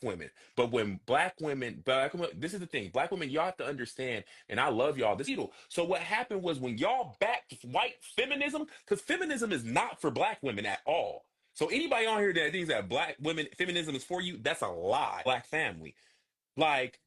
women. But when black women, this is the thing, black women, y'all have to understand, and I love y'all. This so what happened was when y'all backed white feminism, because feminism is not for black women at all. So anybody on here that thinks that black women feminism is for you, that's a lie. Black family, like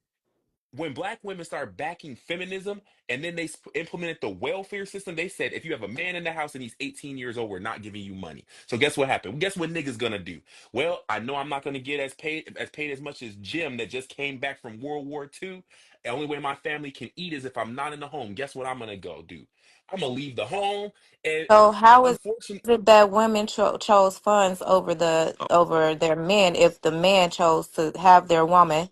when black women started backing feminism and then they implemented the welfare system, they said if you have a man in the house and he's 18 years old, we're not giving you money. So guess what happened? Guess what niggas gonna do? Well, I know I'm not gonna get as paid as much as Jim that just came back from World War II. The only way my family can eat is if I'm not in the home. Guess what I'm gonna go do? I'm gonna leave the home, and So how is unfortunately, it that women chose funds over their men if the man chose to have their woman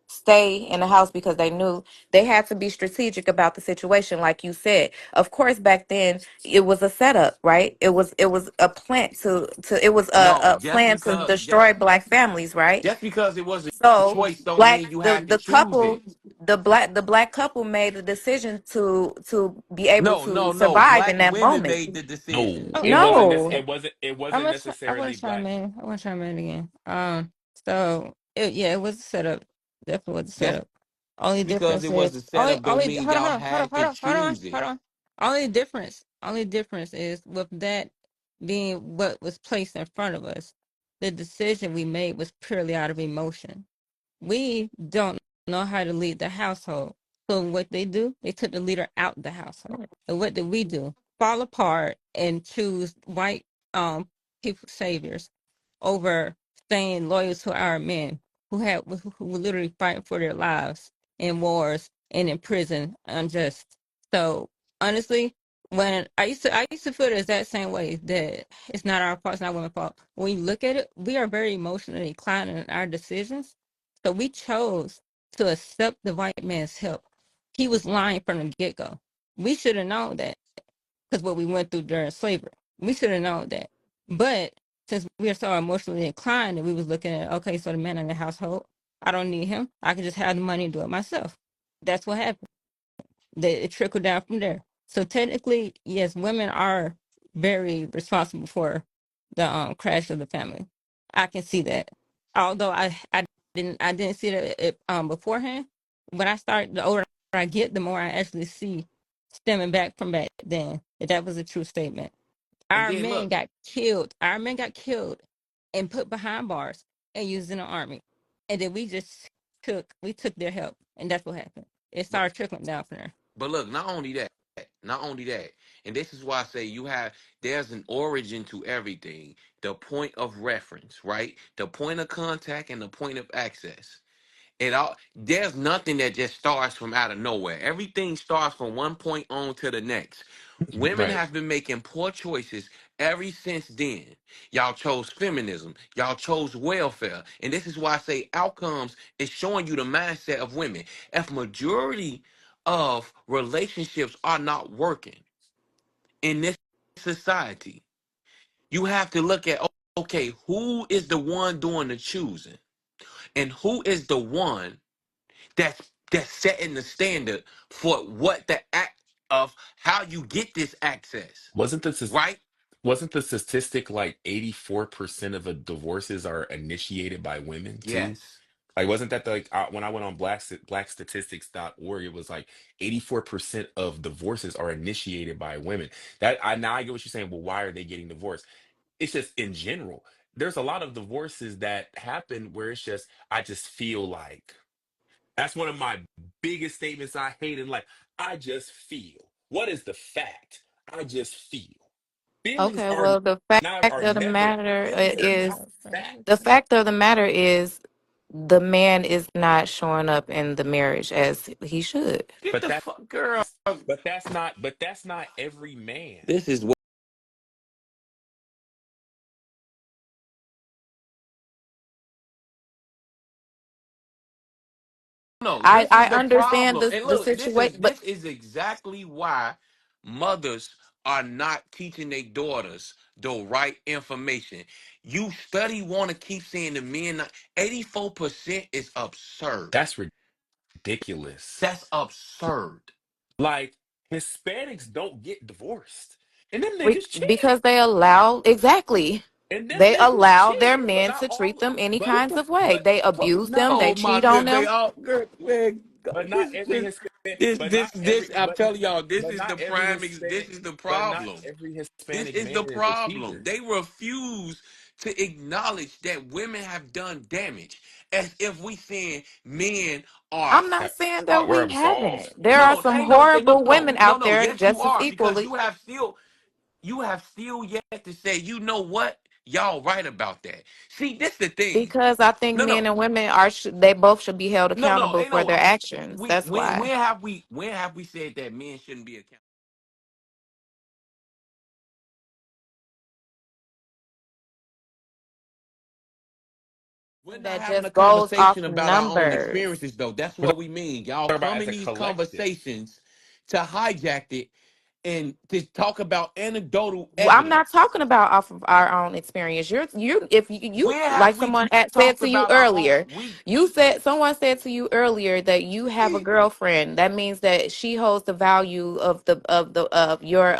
stay in the house because they knew they had to be strategic about the situation, like you said. Of course, back then it was a setup, right? It was a plan to it was No, a plan to destroy black families, right? just because it was a So choice don't black mean you have to the choose couple it. the black couple made the decision to be able No, to no, no. survive in Black that women moment. made the no, decision. Oh, it wasn't. No. It I'm wasn't gonna I want necessarily to chime black. in. I want to chime in again. So yeah, it was a setup. Definitely was a Just setup. Only because difference it was is a setup don't mean hold on, y'all hold on, hold on, had hold to on, hold on, choose it. hold on. Only difference is with that being what was placed in front of us. The decision we made was purely out of emotion. We don't know how to lead the household. So what they do, they took the leader out the household. And what did we do? Fall apart and choose white people saviors over staying loyal to our men who were literally fighting for their lives in wars and in prison unjust. So honestly, when I used to feel the exact same way that it's not our fault, it's not women's fault. When you look at it, we are very emotionally inclined in our decisions. So we chose to accept the white man's help. He was lying from the get go. We should have known that because what we went through during slavery. We should have known that. But since we are so emotionally inclined and we was looking at, okay, so the man in the household, I don't need him. I can just have the money and do it myself. That's what happened. It trickled down from there. So technically, yes, women are very responsible for the crash of the family. I can see that. Although I didn't see that beforehand. When I start, the older I get, the more I actually see stemming back from back then that was a true statement. And Our then men look, got killed. Our men got killed and put behind bars and used in the army. And then we took their help, and that's what happened. It but started trickling down from there. but look, not only that, and this is why I say there's an origin to everything. The point of reference, right? The point of contact and the point of access. It all there's nothing that just starts from out of nowhere. Everything starts from one point on to the next. Women Right. have been making poor choices ever since then. Y'all chose feminism. Y'all chose welfare. And this is why I say outcomes is showing you the mindset of women. If majority of relationships are not working in this society, you have to look at okay, who is the one doing the choosing? And who is the one that's setting the standard for what the act of how you get this access, Wasn't this right? wasn't the statistic like 84% of the divorces are initiated by women too? Yes. Like, wasn't that the, like when I went on blackstatistics.org, it was like 84% of divorces are initiated by women. That I now I get what you're saying. Well, why are they getting divorced? It's just in general. There's a lot of divorces that happen where it's just I just feel like. That's one of my biggest statements I hate in life. I just feel. What is the fact? I just feel. Feelings Okay, are well, the not fact are of the never matter feelings are is not the facts. fact of the matter is the man is not showing up in the marriage as he should. Get But the that's fuck girl. but that's not every man. This is what no, I this is I the understand problem. the And the look, this is situation, but this is exactly why mothers are not teaching their daughters the right information. You study want to keep saying the men 84% is absurd. That's ridiculous. That's absurd. Like Hispanics don't get divorced. And them niggas cheat. because they allow exactly. and them They niggas allow their cheat, but men not to treat all. them any But kinds of way. They abuse them. They No, my cheat on good, they them. all good, man. but not This, every this, Hispanic, this, but this, not this. every, I'm telling y'all, this but is not the every prime. This Hispanic, is the but not problem. every This Hispanic is the man is a problem. cheater. They refuse to acknowledge that women have done damage, as if we saying men are. I'm not saying that We're we absolved. haven't. There are No, some ain't no thing. No, horrible no, women no, out no. there Yes, you just as are, because equally. you have still yet to say, you know what, y'all right about that. See, this the thing. Because I think No, men no, and women are they both should be held no, no. accountable Ain't for no. their actions. We That's why. when have we said that men shouldn't be accountable? We're not That having a just goes off conversation about our own numbers. experiences, though. That's We're what we mean. Y'all talking about come as in a these collective. conversations to hijack it and to talk about anecdotal I'm not evidence. talking about off of our own experience. If you When like have we someone had said talked to you about our own? earlier, you said someone said to you earlier that you have a girlfriend. That means that she holds the value of of your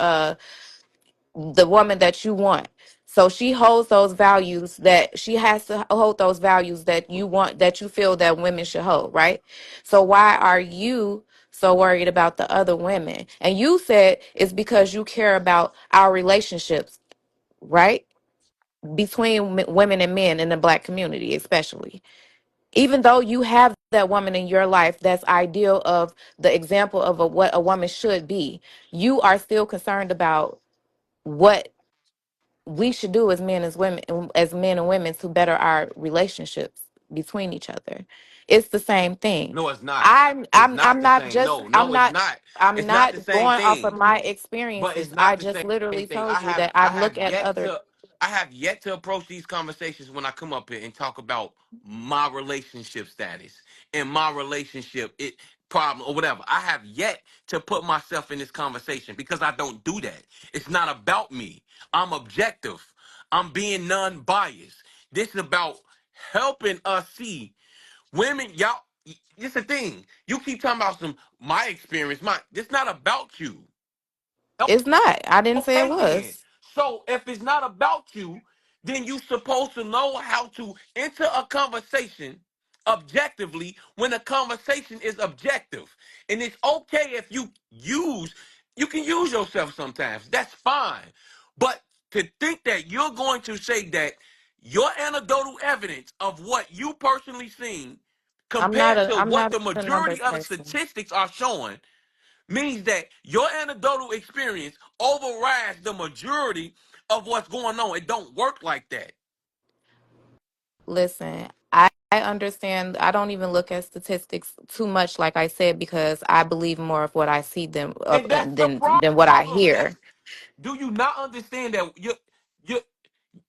the woman that you want. So she holds those values that she has to hold those values that you want, that you feel that women should hold, right? So why are you so worried about the other women? And you said it's because you care about our relationships, right? Between women and men in the black community, especially. Even though you have that woman in your life that's ideal of the example of what a woman should be, you are still concerned about what we should do as men as women as men and women to better our relationships between each other. It's the same thing. No, it's not. i'm It's i'm not i'm the not same. just No, i'm no, it's not not. I'm It's not not the same going off of thing. my But it's experiences. I not the just same literally thing. told you that I look at other. I have yet to approach these conversations when I come up here and talk about my relationship status and my relationship it problem or whatever. I have yet to put myself in this conversation because I don't do that. It's not about me. I'm objective. I'm being non-biased. This is about helping us see women, y'all. This the thing. You keep talking about some my experience. It's not about you. It's not. I didn't say it Okay, then. was. So if it's not about you, then you supposed to know how to enter a conversation objectively when a conversation is objective. And it's okay if you can use yourself sometimes. That's fine. But to think that you're going to say that your anecdotal evidence of what you personally seen compared to I'm what not the a majority numbers of the person. statistics are showing means that your anecdotal experience overrides the majority of what's going on. It don't work like that. Listen, I understand. I don't even look at statistics too much, like I said, because I believe more of what I see And that's the than what I problem. hear. Do you not understand that you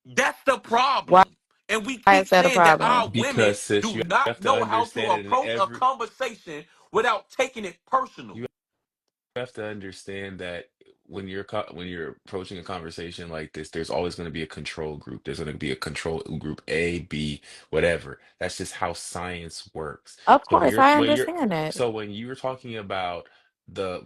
that's the Why problem. And we is keep that a saying that our problem? women Because sis, do you not have to know how to understand it in approach a every conversation without taking it personal. you have to understand that when when you're approaching a conversation like this, there's always going to be a control group. There's going to be a control group A, B, whatever. That's just how science works. Of So course, I understand that. when you're talking about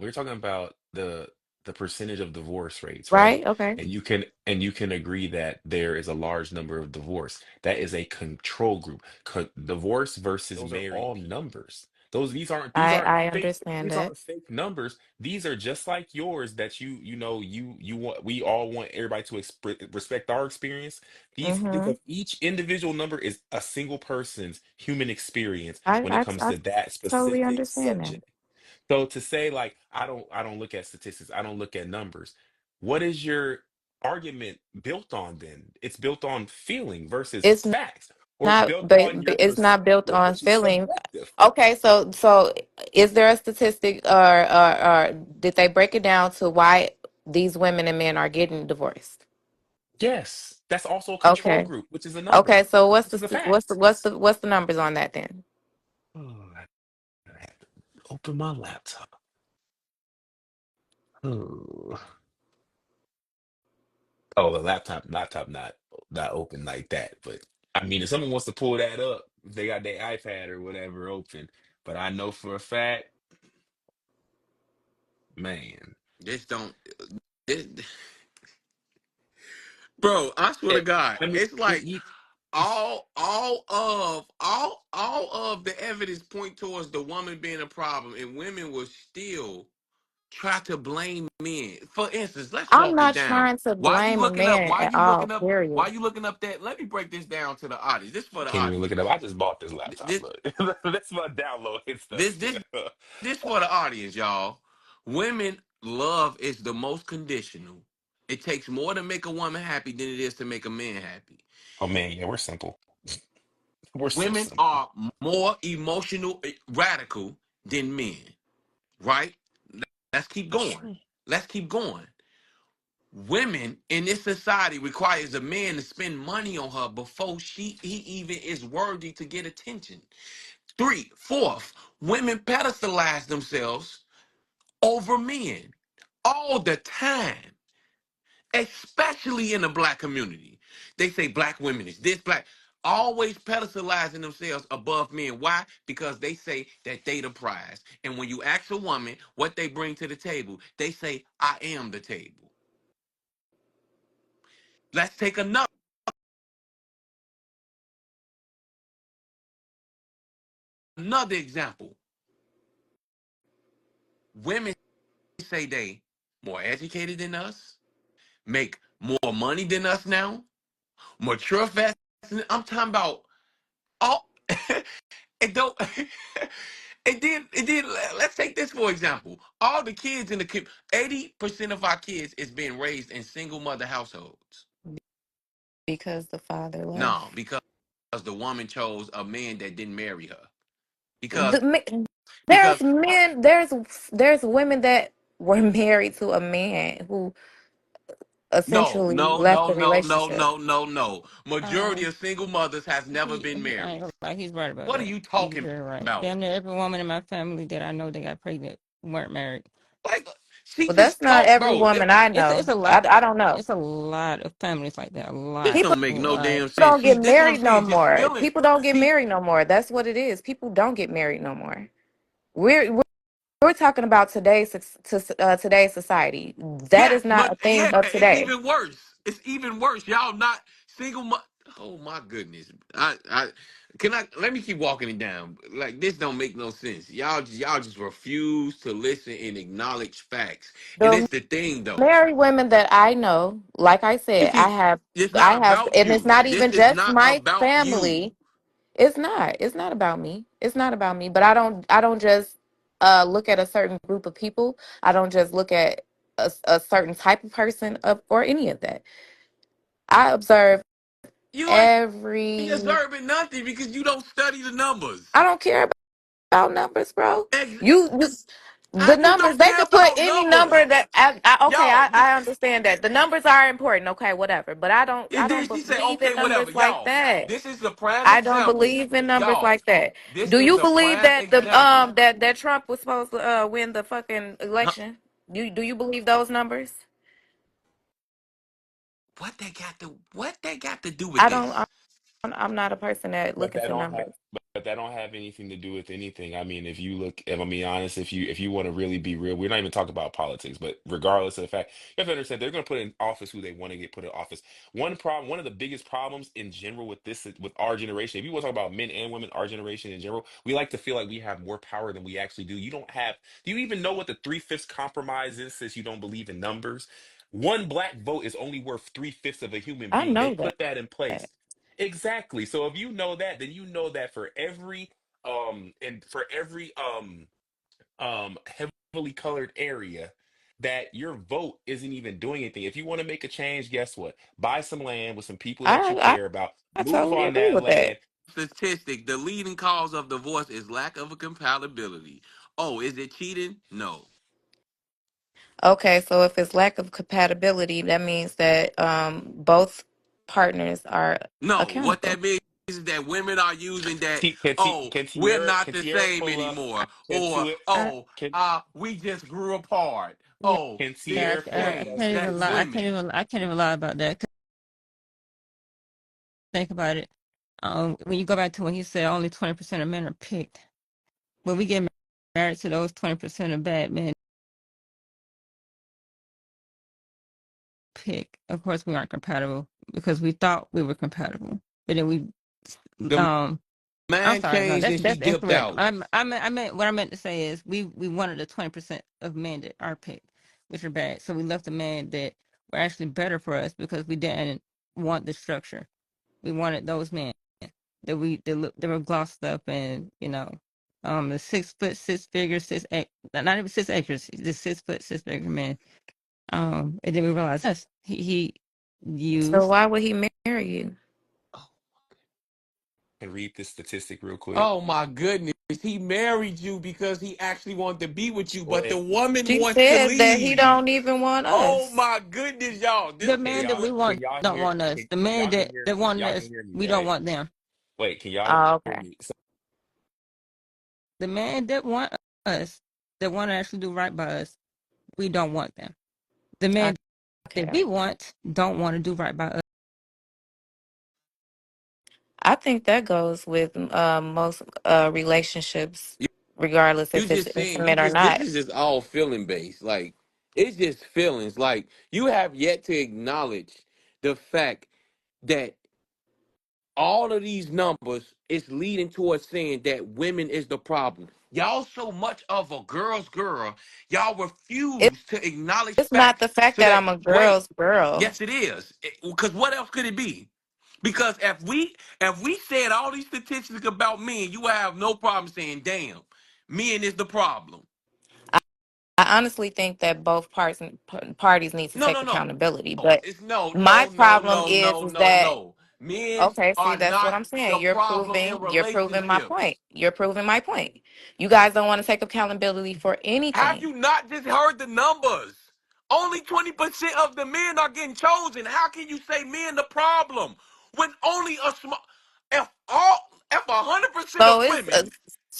we're talking about the percentage of divorce rates, right? Right? Okay. And you can agree that there is a large number of divorce. That is a control group. Divorce versus those are all numbers. I understand These that. aren't fake numbers. These are just like yours that you want. We all want everybody to respect our experience. Mm-hmm. Because each individual number is a single person's human experience when it comes I to that totally specific understand that. subject. So to say like I don't look at statistics, I don't look at numbers. What is your argument built on then? It's built on feeling versus It's facts, or it's built on your it's not built perspective, on which is feeling. subjective. Okay, so is there a statistic, or did they break it down to why these women and men are getting divorced? Yes, that's also a control Okay. group, which is a Okay, number, so which is a fact. what's the numbers on that then? Oh, I have to open my laptop. Oh, oh, the laptop not open like that. But I mean, if someone wants to pull that up, if they got their iPad or whatever open. But I know for a fact, man. This don't this, Bro, I swear to It, God, I mean, it's like all of the evidence point towards the woman being a problem, and women will still try to blame men. For instance, let's I'm walk this not down. trying to Why you blame a looking up? man Why at you all, looking up? Why period. you looking up that? Let me break this down to the audience. This for the can't even look audience. it up. I just bought this laptop. This Look, that's my download and stuff this still. this this for the audience, y'all. Women love is the most conditional. It takes more to make a woman happy than it is to make a man happy. Oh man, yeah, we're simple. We're so Women simple. are more emotional radical than men, right? Let's keep That's going. true. Let's keep going. Women in this society requires a man to spend money on her before he even is worthy to get attention. Fourth, women pedestalize themselves over men all the time, especially in the black community. They say black women is this black, always pedestalizing themselves above men. Why? Because they say that they the prize. And when you ask a woman what they bring to the table, they say, I am the table. Let's take another example. Women say they more educated than us, make more money than us now, mature fast. I'm talking about all. And don't. And then let's take this for example. All the kids in the 80% of our kids is being raised in single mother households. Because the father left. No, because the woman chose a man that didn't marry her. The, Because because there's men, there's women that were married to a man who no, essentially no, left no, the no, no, relationship. no, no, no. Majority Um, of single mothers has never been I ain't married. gonna lie, he's right about What are that. you He's talking very right. about? Damn near every woman in my family that I know that got pregnant weren't married. Like she Well, that's just not talk, every bro. woman I It's know. a lot. I don't know. It's a lot of families like that. A This lot, People don't make a no lot. damn sense. don't See, get this what I'm married no saying. Just more. feeling. People don't get See, married no more. That's what it is. People don't get married no more. We're talking about today's society. That yes, is not but a thing yeah, of it's today. even worse. It's even worse. Y'all not single. Oh my goodness. I can I let me keep walking it down. Like this don't make no sense. Y'all just refuse to listen and acknowledge facts. And The it's the thing though. married women that I know, like I said, See, it's not about and it's you. not This even is just not my about you. family. It's not. It's not about me. It's not about me. But I don't just look at a certain group of people. I don't just look at a certain type of person or any of that. I observe You ain't every. observing nothing because you don't study the numbers. I don't care about numbers, bro. Ex- You How the you numbers, don't they care could put about any numbers? number that okay, Y'all, I understand that. The numbers are important, okay, whatever. But I and then don't she said, believe in okay, whatever. numbers like Y'all, that. this is a prime I don't example. believe in numbers Y'all, like that. this Do is you a believe prime that the example. that Trump was supposed to win the fucking Huh? election? Do you believe those numbers? What they got to do with I don't. this? I'm not a person that But look that into don't have numbers. but that don't have anything to do with anything. I mean, if you look, if I'm being honest, if you want to really be real, we're not even talking about politics, but regardless of the fact, you have to understand they're going to put in office who they want to get put in office. One of the biggest problems in general with with our generation, if you want to talk about men and women, our generation in general, we like to feel like we have more power than we actually do. You don't have, do you even know what the three-fifths compromise is since you don't believe in numbers? One black vote is only worth three-fifths of a human I being. They know that. put that in place. Exactly. So if you know that, then you know that for every and for every heavily colored area that your vote isn't even doing anything. If you want to make a change, guess what? Buy some land with some people that you I care about, I move totally on agree that with that. land. Statistic: the leading cause of divorce is lack of a compatibility. Oh, is it cheating? No. Okay, so if it's lack of compatibility, that means that both partners are No, what accountable. that means is that women are using that, oh, Can we're Tierra not the same pull up? anymore, Can or Tua I, can we just grew apart. Yeah, Oh, can these Tierra pull up I that things, can't even that's lie. statistic? women. I can't even lie about that. 'Cause think about it. When you go back to when he said only 20% of men are picked, when we get married to those 20% of bad men pick. Of course, we aren't compatible because we thought we were compatible, but then we The um. I'm mind sorry, no, changed and she that's dipped incorrect. out. I meant what I meant to say is we wanted the 20% of men that are picked, which are bad. So we left the men that were actually better for us because we didn't want the structure. We wanted those men that were glossed up and the 6 foot 6 figure not even 6 acres, the 6 foot 6 figure man. And then we realized yes, he So used why would he marry you? And read this statistic real quick. Oh my goodness. He married you because he actually wanted to be with you, but the Wait, woman She wants to said that he leave. don't even want Oh us. my goodness, y'all. This the can man that y'all we can want y'all don't hear want us. The man y'all can hear that me? want Y'all can us, hear me, we don't right? want them. Wait, can y'all Oh, hear okay. me? So The man that want us, that want to actually do right by us, we don't want them. The man that Okay. we want don't want to do right by us. I think that goes with most relationships, you, regardless you if it's just saying intimate or this not. is just all feeling based. Like it's just feelings. Like you have yet to acknowledge the fact that all of these numbers is leading towards saying that women is the problem. Y'all so much of a girl's girl, y'all It, refuse to acknowledge it's not facts the fact so that that I'm a wait, girl's girl. yes it is. Because what else could it be? Because if we said all these statistics about men, you would have no problem saying, damn, men is the problem. I honestly think that both parties need to No, take no, no. accountability. No, But it's no, my no, no, problem no, is no, is no, that no. Men okay, see, are that's what not I'm saying. the problem in You're proving my relationships. point. You're proving my point. You guys don't want to take accountability for Have anything. you not just heard the numbers? Only 20% of the men are getting chosen. How can you say men the problem when only a small if 100% So of women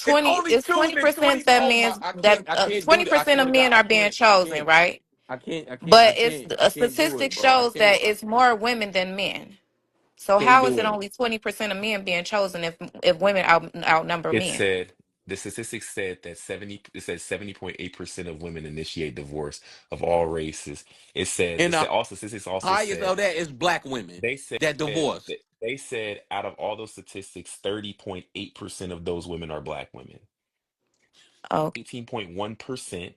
is only it's choosing 20% 20? that Oh my, men's I that can't do twenty it. I percent swear of to God, men are being chosen, right? I But it's can't, I a can't do statistic it, bro. I shows can't, that it's more women than men. So can't how is do it it. only 20% of men being chosen if women outnumber it men? said the statistics said that 70.8% of women initiate divorce of all races. And It said the also statistics also highest said of that is black women they said that divorce. they said out of all those statistics, 30.8% of those women are black women. Oh, 18.1%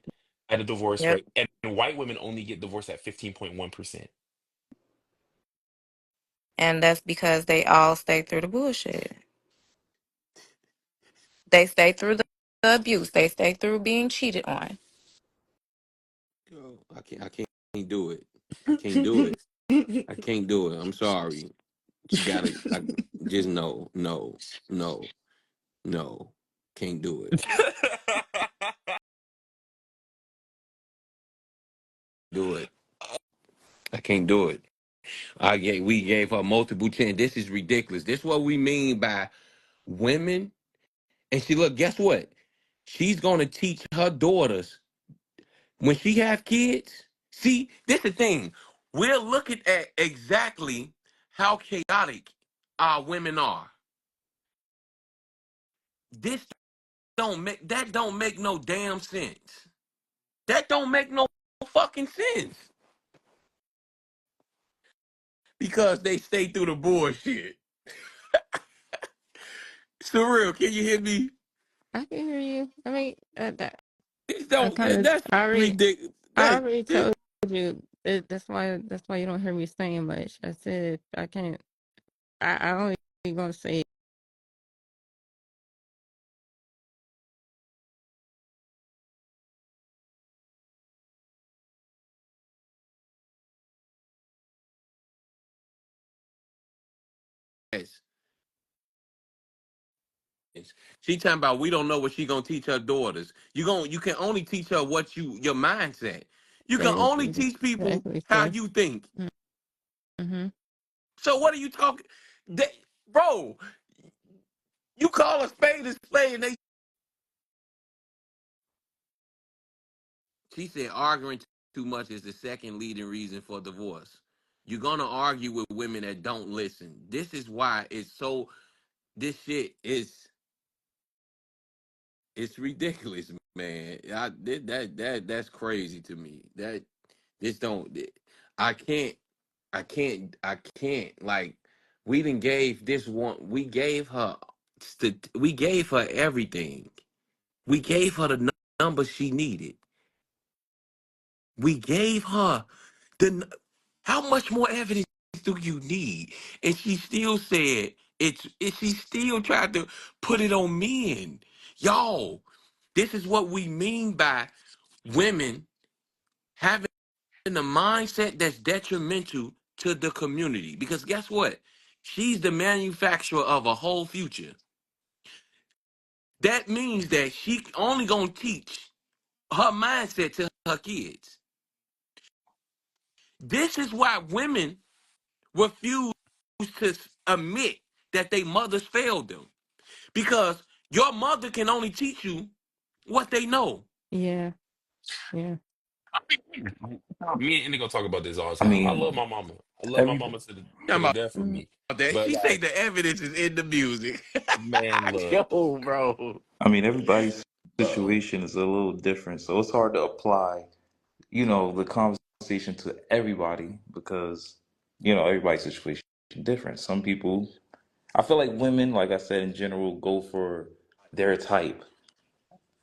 at a divorce yep. rate, and white women only get divorced at 15.1%. And that's because they all stay through the bullshit. They stay through the abuse. They stay through being cheated on. Yo, I can't do it. I can't do it. I can't do it. I'm sorry. You gotta just no, no, no, no. Can't do it. Do it. I can't do it. We gave her multiple chance. This is ridiculous. This is what we mean by women. And she look, guess what? She's gonna teach her daughters when she have kids. See, this the thing. We're looking at exactly how chaotic our women are. This don't make no damn sense. That don't make no fucking sense. Because they stay through the bullshit. Surreal, can you hear me? I can hear you. I mean, This I don't kind of that's already, ridiculous. I already told you that's why you don't hear me saying much. I said I can't. I only gonna say Yes. She talking about we don't know what she gonna teach her daughters. You can only teach her what your mindset. You can that is only teach people exactly how true. you think. Mm-hmm. So what are you talking, bro? You call a spade, and they. She said arguing too much is the second leading reason for divorce. You're gonna argue with women that don't listen. This is why it's so. This shit is it's ridiculous, man. That's crazy to me. That this don't. I can't. I can't. Like, we done gave this one. We gave her everything. We gave her the number she needed. We gave her the. How much more evidence do you need? And she still said she still tried to put it on men. Y'all, this is what we mean by women having a mindset that's detrimental to the community. Because guess what? She's the manufacturer of a whole future. That means that she only gonna teach her mindset to her kids. This is why women refuse to admit that their mothers failed them. Because your mother can only teach you what they know. Yeah, yeah, Me and Indigo talk about this all the I time. I love mean, my mama. I love my every mama to Talking the about death of mm, me. that. But She say like, the evidence is in the music. man, look, Yo, bro. everybody's bro. situation is a little different, so it's hard to apply, the conversation to everybody because, everybody's situation is different. Some people, I feel like women, like I said, in general, go for their type.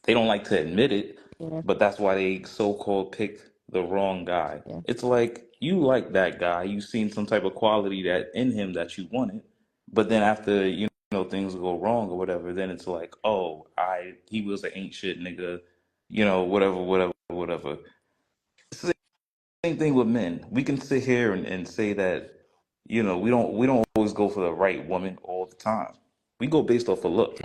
They don't like to admit it, yeah, but that's why they so-called pick the wrong guy. yeah, It's like you like that guy, you seen some type of quality that in him that you wanted, but then after things go wrong or whatever, then it's like, oh, he was an ain't shit nigga, whatever, whatever, whatever. It's the same thing with men. We can sit here and say that we don't always go for the right woman all the time. We go based off of looks.